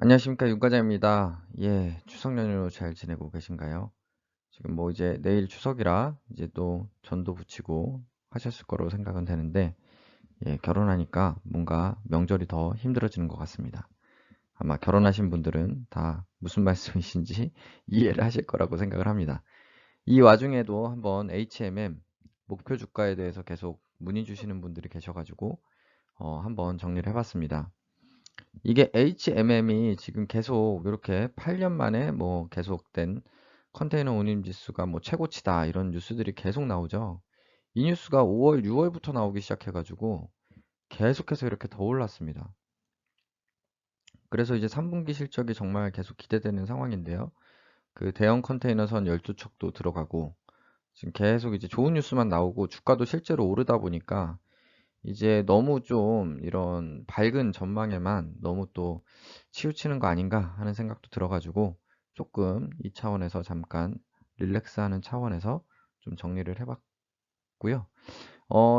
안녕하십니까 윤과장입니다. 예, 추석 연휴 잘 지내고 계신가요? 지금 뭐 이제 내일 추석이라 이제 또 전도 붙이고 하셨을 거로 생각은 되는데, 예, 결혼하니까 뭔가 명절이 더 힘들어지는 것 같습니다. 아마 결혼하신 분들은 다 무슨 말씀이신지 이해를 하실 거라고 생각을 합니다. 이 와중에도 한번 HMM 목표 주가에 대해서 계속 문의 주시는 분들이 계셔가지고 한번 정리를 해봤습니다. 이게 HMM이 지금 계속 이렇게 8년 만에 뭐 계속된 컨테이너 운임 지수가 뭐 최고치다 이런 뉴스들이 계속 나오죠. 이 뉴스가 5월, 6월부터 나오기 시작해가지고 계속해서 이렇게 더 올랐습니다. 그래서 이제 3분기 실적이 정말 계속 기대되는 상황인데요. 그 대형 컨테이너선 12척도 들어가고 지금 계속 이제 좋은 뉴스만 나오고 주가도 실제로 오르다 보니까 이제 너무 좀 이런 밝은 전망에만 너무 또 치우치는 거 아닌가 하는 생각도 들어가지고 조금 이 차원에서 잠깐 릴렉스하는 차원에서 좀 정리를 해봤고요.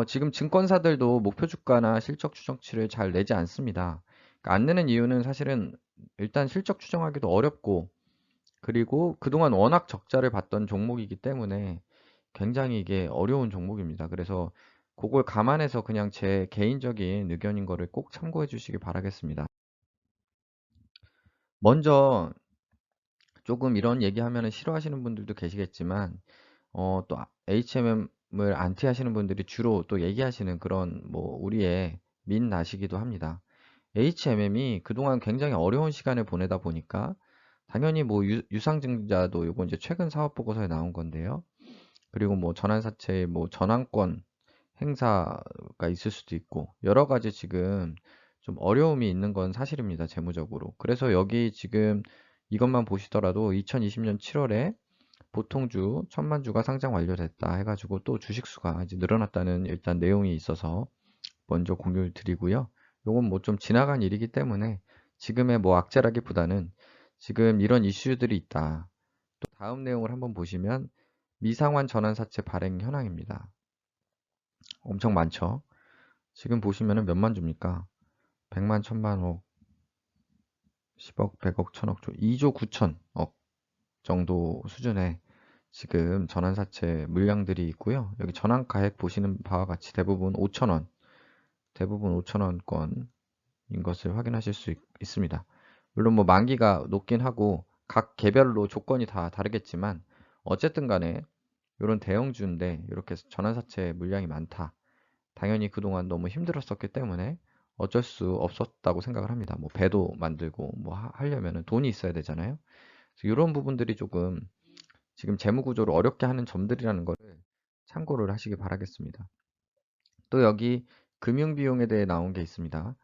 지금 증권사들도 목표 주가나 실적 추정치를 잘 내지 않습니다. 그러니까 안 내는 이유는 사실은 일단 실적 추정하기도 어렵고, 그리고 그동안 워낙 적자를 봤던 종목이기 때문에 굉장히 이게 어려운 종목입니다. 그래서 그걸 감안해서 그냥 제 개인적인 의견인 거를 꼭 참고해 주시기 바라겠습니다. 먼저 조금 이런 얘기하면 싫어하시는 분들도 계시겠지만, 또 HMM을 안티하시는 분들이 주로 또 얘기하시는 그런 뭐 우리의 민낯이기도 합니다. HMM이 그동안 굉장히 어려운 시간을 보내다 보니까 당연히 뭐 유상증자도 요거 이제 최근 사업 보고서에 나온 건데요. 그리고 뭐 전환사채의 뭐 전환권 행사가 있을 수도 있고 여러 가지 지금 좀 어려움이 있는 건 사실입니다. 재무적으로. 그래서 여기 지금 이것만 보시더라도 2020년 7월에 보통주 1000만 주가 상장 완료됐다 해가지고 또 주식수가 이제 늘어났다는 일단 내용이 있어서 먼저 공유를 드리고요. 요건 뭐 좀 지나간 일이기 때문에 지금의 뭐 악재라기보다는 지금 이런 이슈들이 있다. 또 다음 내용을 한번 보시면 미상환 전환사채 발행 현황입니다. 엄청 많죠. 지금 보시면은 몇만 주입니까? 100만, 1000만 억, 10억, 100억, 1000억, 2조 9천억 정도 수준의 지금 전환사채 물량들이 있고요. 여기 전환가액 보시는 바와 같이 대부분 5천원권인 것을 확인하실 수 있습니다. 물론 뭐 만기가 높긴 하고 각 개별로 조건이 다 다르겠지만 어쨌든 간에 이런 대형주인데 이렇게 전환사채 물량이 많다. 당연히 그동안 너무 힘들었었기 때문에 어쩔 수 없었다고 생각을 합니다. 뭐 배도 만들고 뭐 하려면은 돈이 있어야 되잖아요. 그래서 이런 부분들이 조금 지금 재무 구조를 어렵게 하는 점들이라는 거를 참고를 하시기 바라겠습니다. 또 여기 금융 비용에 대해 나온 게 있습니다.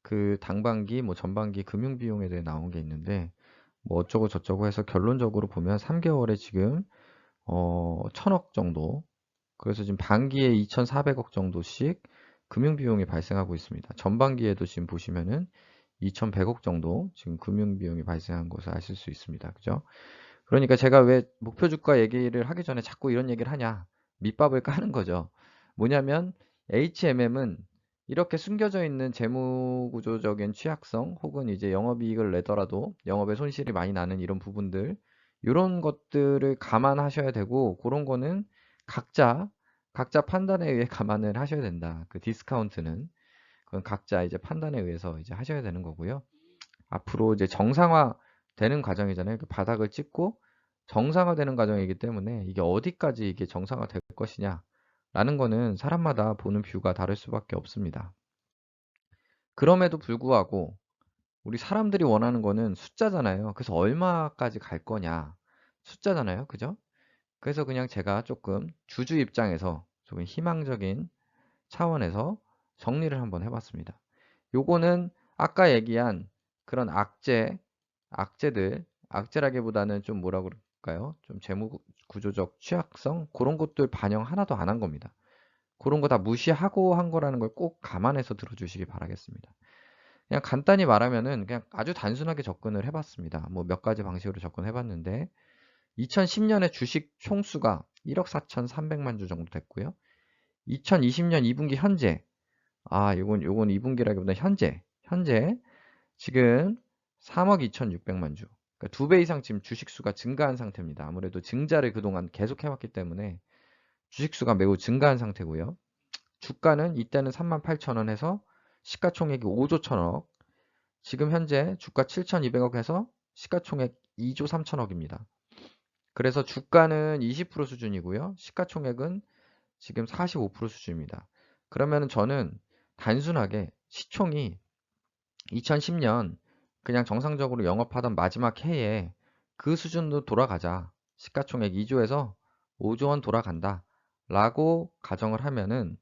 그 당반기, 뭐 전반기 금융 비용에 대해 나온 게 있는데 뭐 어쩌고 저쩌고 해서 결론적으로 보면 3개월에 지금 1000억 정도, 그래서 지금 반기에 2400억 정도씩 금융 비용이 발생하고 있습니다. 전반기에도 지금 보시면은 2100억 정도 지금 금융 비용이 발생한 것을 아실 수 있습니다. 그죠? 그러니까 제가 왜 목표 주가 얘기를 하기 전에 자꾸 이런 얘기를 하냐? 밑밥을 까는 거죠. 뭐냐면 HMM은 이렇게 숨겨져 있는 재무 구조적인 취약성 혹은 이제 영업이익을 내더라도 영업에 손실이 많이 나는 이런 부분들, 이런 것들을 감안하셔야 되고, 그런 거는 각자 판단에 의해 감안을 하셔야 된다. 그 디스카운트는 그건 각자 이제 판단에 의해서 이제 하셔야 되는 거고요. 앞으로 이제 정상화 되는 과정이잖아요. 그 바닥을 찍고 정상화되는 과정이기 때문에 이게 어디까지 이게 정상화 될 것이냐라는 거는 사람마다 보는 뷰가 다를 수밖에 없습니다. 그럼에도 불구하고 우리 사람들이 원하는 거는 숫자잖아요. 그래서 얼마까지 갈 거냐? 숫자잖아요. 그죠? 그래서 그냥 제가 조금 주주 입장에서 조금 희망적인 차원에서 정리를 한번 해봤습니다. 요거는 아까 얘기한 그런 악재라기보다는 좀 뭐라 그럴까요? 좀 재무 구조적 취약성? 그런 것들 반영 하나도 안 한 겁니다. 그런 거 다 무시하고 한 거라는 걸 꼭 감안해서 들어주시기 바라겠습니다. 그냥 간단히 말하면은 그냥 아주 단순하게 접근을 해봤습니다. 뭐 몇 가지 방식으로 접근해봤는데 2010년에 주식 총수가 1억 4,300만 주 정도 됐고요. 2020년 2분기 현재, 요건 2분기라기보다 현재 지금 3억 2,600만 주. 그러니까 2배 이상 지금 주식수가 증가한 상태입니다. 아무래도 증자를 그동안 계속 해왔기 때문에 주식수가 매우 증가한 상태고요. 주가는 이때는 38,000원 해서 시가총액이 5조 1천억. 지금 현재 주가 7,200억 해서 시가총액 2조 3천억입니다. 그래서 주가는 20% 수준이고요. 시가총액은 지금 45% 수준입니다. 그러면 저는 단순하게 시총이 2010년 그냥 정상적으로 영업하던 마지막 해에 그 수준으로 돌아가자. 시가총액 2조에서 5조 원 돌아간다. 라고 가정을 하면은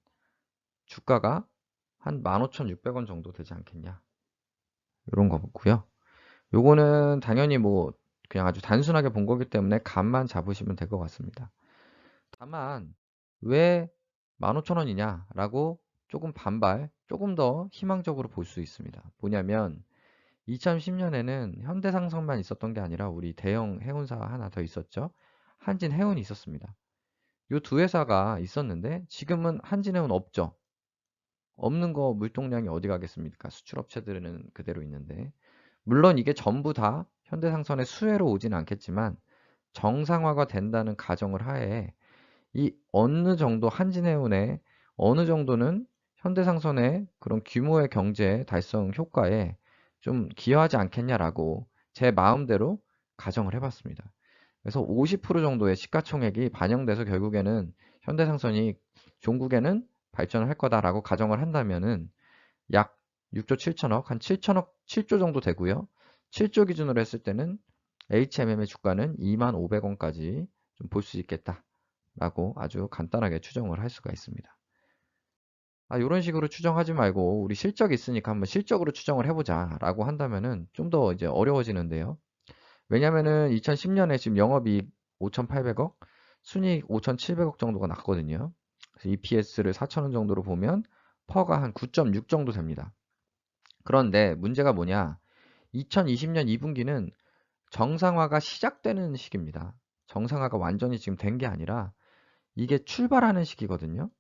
주가가 한 15,600원 정도 되지 않겠냐. 이런 거고요. 요거는 당연히 뭐 그냥 아주 단순하게 본 거기 때문에 감만 잡으시면 될 것 같습니다. 다만 왜 15,000원이냐 라고 조금 반발, 조금 더 희망적으로 볼 수 있습니다. 뭐냐면 2010년에는 현대상선만 있었던 게 아니라 우리 대형 해운사 하나 더 있었죠. 한진해운이 있었습니다. 이 두 회사가 있었는데 지금은 한진해운 없죠. 없는 거 물동량이 어디 가겠습니까? 수출업체들은 그대로 있는데. 물론 이게 전부 다 현대상선의 수혜로 오진 않겠지만 정상화가 된다는 가정을 하에 이 어느 정도 한진해운의 어느 정도는 현대상선의 그런 규모의 경제 달성 효과에 좀 기여하지 않겠냐라고 제 마음대로 가정을 해봤습니다. 그래서 50% 정도의 시가총액이 반영돼서 결국에는 현대상선이 종국에는 발전을 할 거다라고 가정을 한다면은 약 6조 7천억, 한 7천억, 7조 정도 되고요. 7조 기준으로 했을 때는 HMM의 주가는 25,500원까지 좀 볼 수 있겠다라고 아주 간단하게 추정을 할 수가 있습니다. 이런 식으로 추정하지 말고 우리 실적이 있으니까 한번 실적으로 추정을 해보자 라고 한다면은 좀 더 이제 어려워지는데요. 왜냐면은 2010년에 지금 영업이익 5,800억, 순이익 5,700억 정도가 났거든요. 그래서 EPS를 4,000원 정도로 보면 퍼가 한 9.6 정도 됩니다. 그런데 문제가 뭐냐? 2020년 2분기는 정상화가 시작되는 시기입니다. 정상화가 완전히 지금 된 게 아니라 이게 출발하는 시기거든요.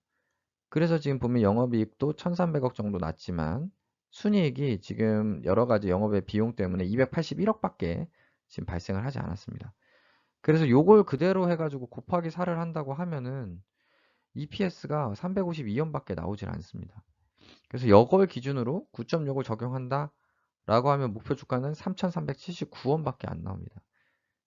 그래서 지금 보면 영업이익도 1,300억 정도 났지만 순이익이 지금 여러 가지 영업의 비용 때문에 281억밖에 지금 발생을 하지 않았습니다. 그래서 요걸 그대로 해가지고 곱하기 4를 한다고 하면은 EPS가 352원밖에 나오질 않습니다. 그래서 이걸 기준으로 9.6을 적용한다 라고 하면 목표 주가는 3,379원밖에 안 나옵니다.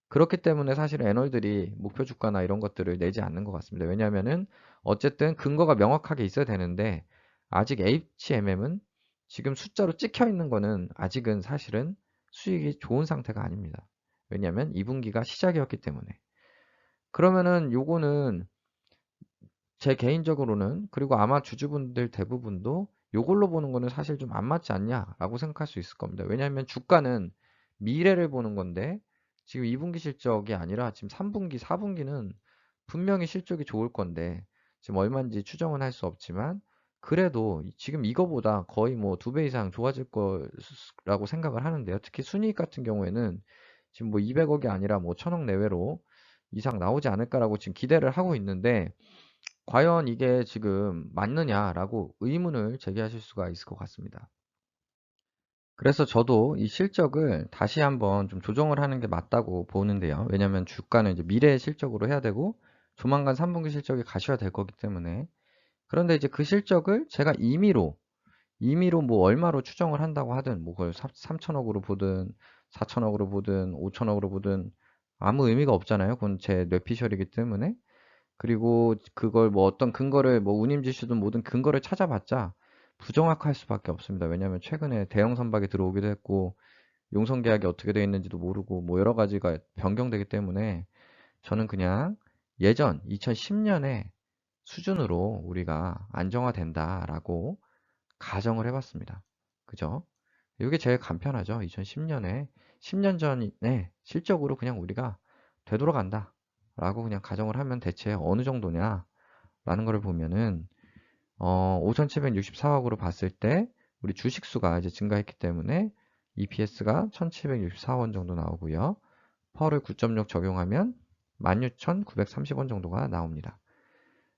그렇기 때문에 사실은 애널들이 목표 주가나 이런 것들을 내지 않는 것 같습니다. 왜냐하면은 어쨌든 근거가 명확하게 있어야 되는데 아직 HMM은 지금 숫자로 찍혀 있는 거는 아직은 사실은 수익이 좋은 상태가 아닙니다. 왜냐하면 2분기가 시작이었기 때문에. 그러면은 요거는 제 개인적으로는 그리고 아마 주주분들 대부분도 요걸로 보는 거는 사실 좀 안 맞지 않냐라고 생각할 수 있을 겁니다. 왜냐하면 주가는 미래를 보는 건데 지금 2분기 실적이 아니라 지금 3분기, 4분기는 분명히 실적이 좋을 건데 지금 얼마인지 추정은 할 수 없지만 그래도 지금 이거보다 거의 뭐 2배 이상 좋아질 거라고 생각을 하는데요. 특히 순이익 같은 경우에는 지금 뭐 200억이 아니라 뭐 1,000억 내외로 이상 나오지 않을까라고 지금 기대를 하고 있는데 과연 이게 지금 맞느냐라고 의문을 제기하실 수가 있을 것 같습니다. 그래서 저도 이 실적을 다시 한번 좀 조정을 하는 게 맞다고 보는데요. 왜냐하면 주가는 이제 미래의 실적으로 해야 되고 조만간 3분기 실적이 가셔야 될 거기 때문에 그런데 이제 그 실적을 제가 임의로 뭐 얼마로 추정을 한다고 하든 뭐 그걸 3천억으로 보든 4천억으로 보든 5천억으로 보든 아무 의미가 없잖아요. 그건 제 뇌피셜이기 때문에 그리고 그걸 뭐 어떤 근거를 뭐 운임지수든 모든 근거를 찾아봤자 부정확할 수밖에 없습니다. 왜냐하면 최근에 대형 선박이 들어오기도 했고 용선 계약이 어떻게 되어 있는지도 모르고 뭐 여러 가지가 변경되기 때문에 저는 그냥 예전 2010년의 수준으로 우리가 안정화된다라고 가정을 해봤습니다. 그죠? 이게 제일 간편하죠. 2010년에 10년 전에 실적으로 그냥 우리가 되돌아간다 라고 그냥 가정을 하면 대체 어느 정도냐 라는 거를 보면은 5,764억으로 봤을 때 우리 주식수가 이제 증가했기 때문에 EPS가 1,764원 정도 나오고요. 펄을 9.6 적용하면 16,930원 정도가 나옵니다.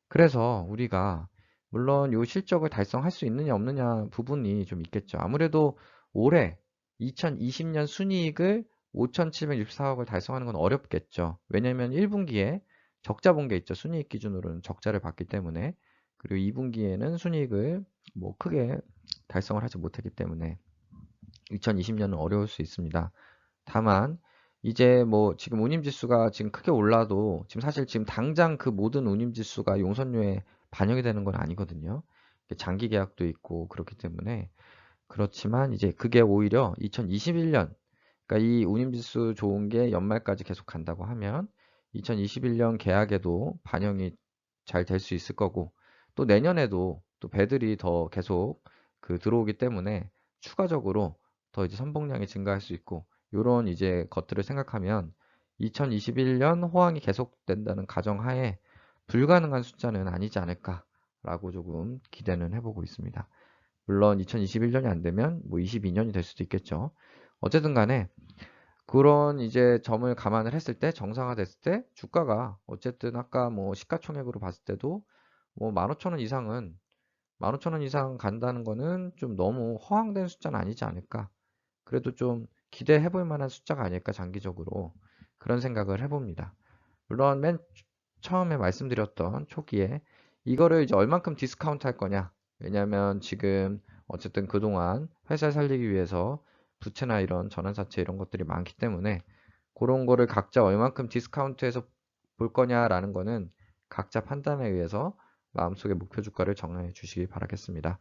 그래서 우리가 물론 이 실적을 달성할 수 있느냐 없느냐 부분이 좀 있겠죠. 아무래도 올해 2020년 순이익을 5,764억을 달성하는 건 어렵겠죠. 왜냐면 1분기에 적자 본 게 있죠. 순이익 기준으로는 적자를 봤기 때문에. 그리고 2분기에는 순이익을 뭐 크게 달성을 하지 못했기 때문에 2020년은 어려울 수 있습니다. 다만 이제 뭐 지금 운임지수가 지금 크게 올라도 지금 사실 지금 당장 그 모든 운임지수가 용선료에 반영이 되는 건 아니거든요. 장기 계약도 있고 그렇기 때문에 그렇지만 이제 그게 오히려 2021년 그러니까 이 운임지수 좋은 게 연말까지 계속 간다고 하면 2021년 계약에도 반영이 잘 될 수 있을 거고 또 내년에도 또 배들이 더 계속 그 들어오기 때문에 추가적으로 더 이제 선봉량이 증가할 수 있고 요런 이제 것들을 생각하면 2021년 호황이 계속된다는 가정하에 불가능한 숫자는 아니지 않을까라고 조금 기대는 해보고 있습니다. 물론 2021년이 안 되면 뭐 22년이 될 수도 있겠죠. 어쨌든 간에 그런 이제 점을 감안을 했을 때 정상화됐을 때 주가가 어쨌든 아까 뭐 시가총액으로 봤을 때도 뭐 15,000원 이상은 15,000원 이상 간다는 거는 좀 너무 허황된 숫자는 아니지 않을까. 그래도 좀 기대해 볼 만한 숫자가 아닐까 장기적으로 그런 생각을 해봅니다. 물론 맨 처음에 말씀드렸던 초기에 이거를 이제 얼만큼 디스카운트 할 거냐. 왜냐면 지금 어쨌든 그동안 회사를 살리기 위해서 부채나 이런 전환사채 이런 것들이 많기 때문에 그런 거를 각자 얼만큼 디스카운트해서 볼 거냐라는 거는 각자 판단에 의해서 마음속에 목표 주가를 정해 주시기 바라겠습니다.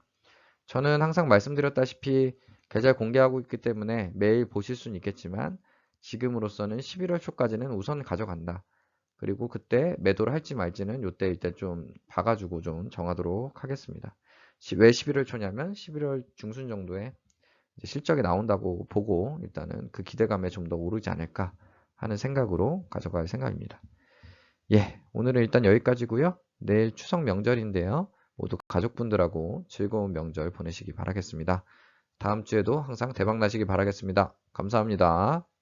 저는 항상 말씀드렸다시피 계좌 공개하고 있기 때문에 매일 보실 수는 있겠지만 지금으로서는 11월 초까지는 우선 가져간다. 그리고 그때 매도를 할지 말지는 요때 일단 좀 봐가지고 좀 정하도록 하겠습니다. 왜 11월 초냐면 11월 중순 정도에 이제 실적이 나온다고 보고 일단은 그 기대감에 좀 더 오르지 않을까 하는 생각으로 가져갈 생각입니다. 예, 오늘은 일단 여기까지고요. 내일 추석 명절인데요. 모두 가족분들하고 즐거운 명절 보내시기 바라겠습니다. 다음 주에도 항상 대박 나시기 바라겠습니다. 감사합니다.